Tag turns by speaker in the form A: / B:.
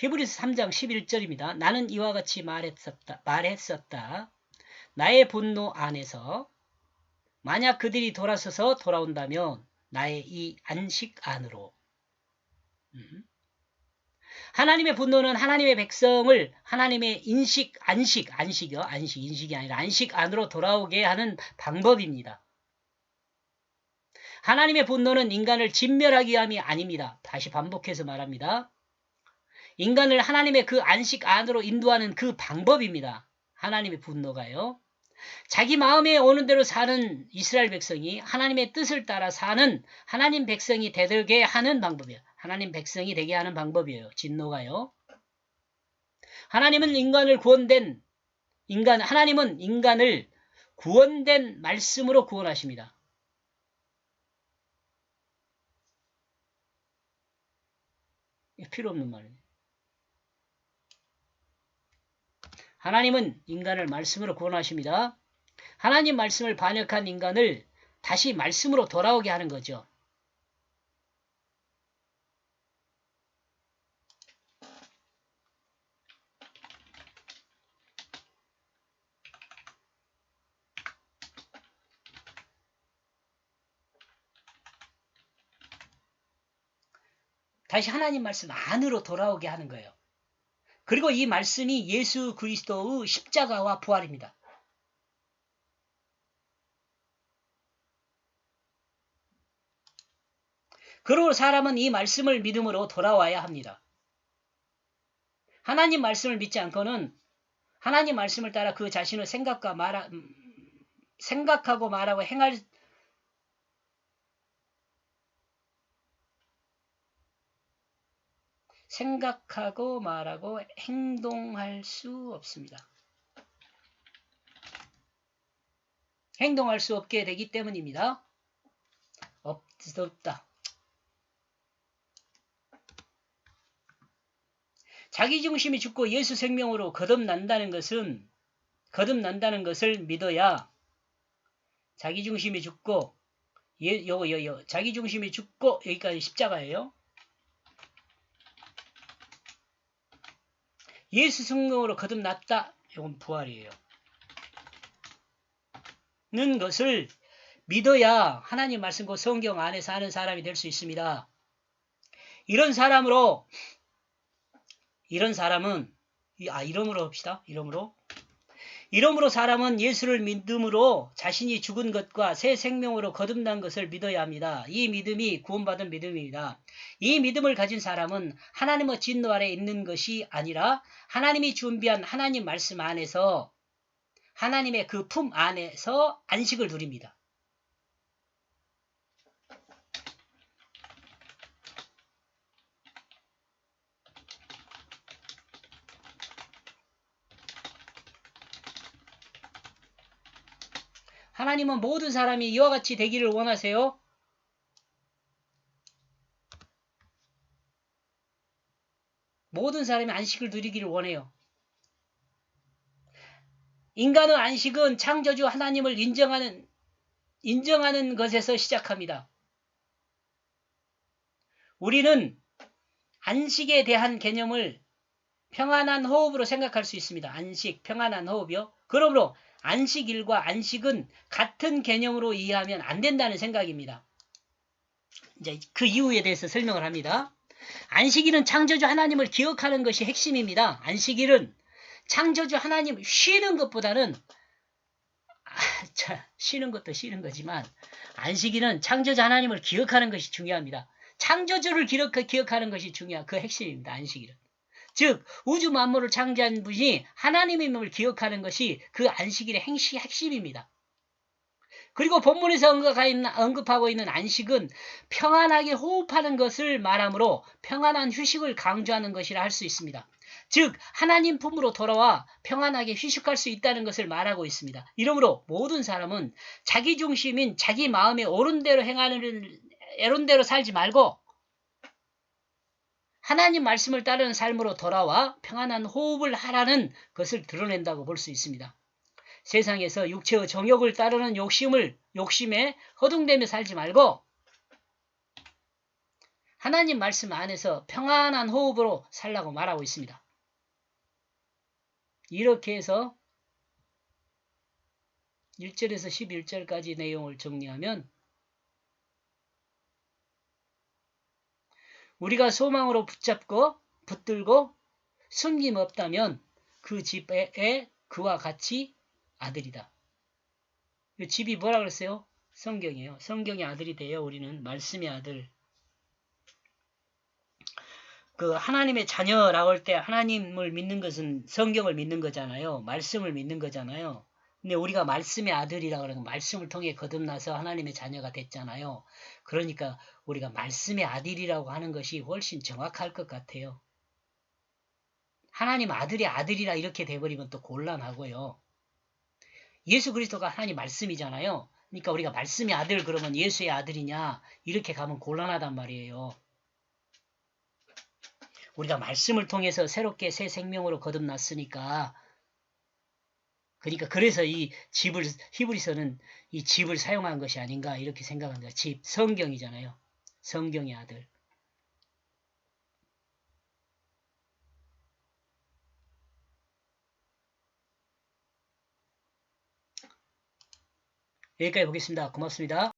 A: 히브리서 3장 11절입니다. 나는 이와 같이 말했었다. 나의 분노 안에서 만약 그들이 돌아서서 돌아온다면 나의 이 안식 안으로. 하나님의 분노는 하나님의 백성을 하나님의 인식이 아니라 안식 안으로 돌아오게 하는 방법입니다. 하나님의 분노는 인간을 진멸하기 위함이 아닙니다. 다시 반복해서 말합니다. 인간을 하나님의 그 안식 안으로 인도하는 그 방법입니다. 하나님의 분노가요. 자기 마음에 오는 대로 사는 이스라엘 백성이 하나님의 뜻을 따라 사는 하나님 백성이 되게 하는 방법이에요. 하나님 백성이 되게 하는 방법이에요. 진노가요. 하나님은 인간을 구원된 말씀으로 구원하십니다. 필요 없는 말이에요. 하나님은 인간을 말씀으로 구원하십니다. 하나님 말씀을 반역한 인간을 다시 말씀으로 돌아오게 하는 거죠. 다시 하나님 말씀 안으로 돌아오게 하는 거예요. 그리고 이 말씀이 예수 그리스도의 십자가와 부활입니다. 그리고 사람은 이 말씀을 믿음으로 돌아와야 합니다. 하나님 말씀을 믿지 않고는 하나님 말씀을 따라 그 자신의 생각하고 말하고 생각하고 말하고 행동할 수 없습니다. 행동할 수 없게 되기 때문입니다. 없다. 자기중심이 죽고 예수 생명으로 거듭난다는 것을 믿어야 자기중심이 죽고 자기중심이 죽고 여기까지 십자가예요. 예수 생명으로 거듭났다. 이건 부활이에요. 는 것을 믿어야 하나님 말씀과 성경 안에서 하는 사람이 될 수 있습니다. 이런 사람은 이름으로 합시다. 이러므로 사람은 예수를 믿음으로 자신이 죽은 것과 새 생명으로 거듭난 것을 믿어야 합니다. 이 믿음이 구원받은 믿음입니다. 이 믿음을 가진 사람은 하나님의 진노 아래 있는 것이 아니라 하나님이 준비한 하나님 말씀 안에서 하나님의 그 품 안에서 안식을 누립니다. 하나님은 모든 사람이 이와 같이 되기를 원하세요. 모든 사람이 안식을 누리기를 원해요. 인간의 안식은 창조주 하나님을 인정하는 것에서 시작합니다. 우리는 안식에 대한 개념을 평안한 호흡으로 생각할 수 있습니다. 안식, 평안한 호흡이요. 그러므로 안식일과 안식은 같은 개념으로 이해하면 안 된다는 생각입니다. 이제 그 이유에 대해서 설명을 합니다. 안식일은 창조주 하나님을 기억하는 것이 핵심입니다. 안식일은 창조주 하나님 쉬는 것보다는 쉬는 것도 쉬는 거지만 안식일은 창조주 하나님을 기억하는 것이 중요합니다. 창조주를 기억하는 것이 중요한 그 핵심입니다. 안식일은. 즉 우주 만물을 창조한 분이 하나님임을 기억하는 것이 그 안식일의 핵심입니다. 그리고 본문에서 언급하고 있는 안식은 평안하게 호흡하는 것을 말하므로 평안한 휴식을 강조하는 것이라 할 수 있습니다. 즉 하나님 품으로 돌아와 평안하게 휴식할 수 있다는 것을 말하고 있습니다. 이러므로 모든 사람은 자기 중심인 자기 마음에 옳은 대로 살지 말고 하나님 말씀을 따르는 삶으로 돌아와 평안한 호흡을 하라는 것을 드러낸다고 볼 수 있습니다. 세상에서 육체의 정욕을 따르는 욕심에 허둥대며 살지 말고 하나님 말씀 안에서 평안한 호흡으로 살라고 말하고 있습니다. 이렇게 해서 1절에서 11절까지 내용을 정리하면 우리가 소망으로 붙들고 숨김 없다면 그 집에 그와 같이 아들이다. 이 집이 뭐라 그랬어요? 성경이에요. 성경의 아들이 돼요. 우리는 말씀의 아들. 그 하나님의 자녀라고 할 때 하나님을 믿는 것은 성경을 믿는 거잖아요. 말씀을 믿는 거잖아요. 근데 우리가 말씀의 아들이라고 그러면 말씀을 통해 거듭나서 하나님의 자녀가 됐잖아요. 그러니까 우리가 말씀의 아들이라고 하는 것이 훨씬 정확할 것 같아요. 하나님 아들이 아들이라 이렇게 돼버리면 또 곤란하고요. 예수 그리스도가 하나님 말씀이잖아요. 그러니까 우리가 말씀의 아들 그러면 예수의 아들이냐 이렇게 가면 곤란하단 말이에요. 우리가 말씀을 통해서 새롭게 새 생명으로 거듭났으니까 그러니까 그래서 이 집을 히브리서는 이 집을 사용한 것이 아닌가 이렇게 생각합니다. 집 성경이잖아요. 성경의 아들. 여기까지 보겠습니다. 고맙습니다.